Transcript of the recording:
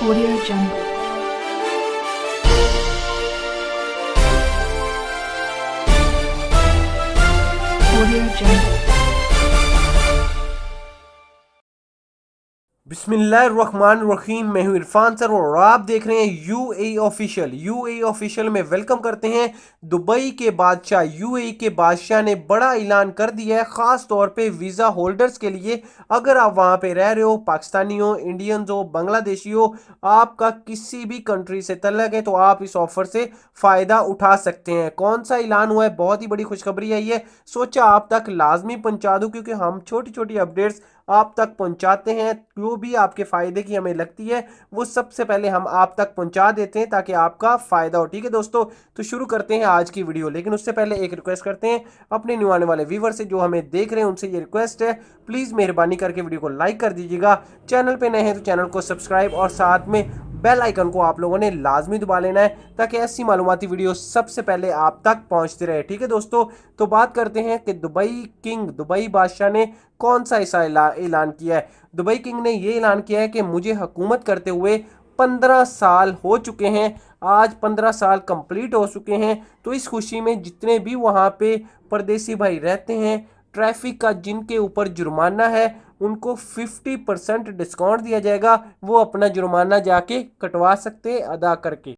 Audio Jungle. Audio Jungle. बिस्मिल्लाहिर्रहमानिर्रहीम। मैं हूं इरफान सर और आप देख रहे हैं यूएई ऑफिशियल में वेलकम करते हैं। दुबई के बादशाह यूएई के बादशाह ने बड़ा ऐलान कर दिया है, खास तौर पे वीज़ा होल्डर्स के लिए। अगर आप वहां पे रह रहे हो, पाकिस्तानी हो, इंडियंस हो, बांग्लादेशी हो, आपका किसी भी कंट्री से तल्लक है, तो आप इस ऑफर से फ़ायदा उठा सकते हैं। कौन सा ऐलान हुआ है, बहुत ही बड़ी खुशखबरी आई है, सोचा आप तक लाजमी पहुंचा दूं, क्योंकि हम छोटी छोटी अपडेट्स आप तक पहुंचाते हैं। जो भी आपके फायदे की हमें लगती है वो सबसे पहले हम आप तक पहुंचा देते हैं, ताकि आपका फायदा हो। ठीक है दोस्तों, तो शुरू करते हैं आज की वीडियो। लेकिन उससे पहले एक रिक्वेस्ट करते हैं अपने न्यू आने वाले व्यूवर से, जो हमें देख रहे हैं उनसे ये रिक्वेस्ट है, प्लीज मेहरबानी करके वीडियो को लाइक कर दीजिएगा। चैनल पे नए हैं तो चैनल को सब्सक्राइब और साथ में बेल आइकन को आप लोगों ने लाजमी दबा लेना है, ताकि ऐसी मालूमाती वीडियो सबसे पहले आप तक पहुंचती रहे। ठीक है दोस्तों, तो बात करते हैं कि दुबई बादशाह ने कौन सा ऐसा ऐलान किया है। दुबई किंग ने यह ऐलान किया है कि मुझे हुकूमत करते हुए 15 साल हो चुके हैं। आज 15 साल कंप्लीट हो चुके हैं। तो इस खुशी में जितने भी वहाँ पे परदेसी भाई रहते हैं, ट्रैफिक का जिनके ऊपर जुर्माना है, उनको 50% डिस्काउंट दिया जाएगा। वो अपना जुर्माना जाके कटवा सकते हैं अदा करके।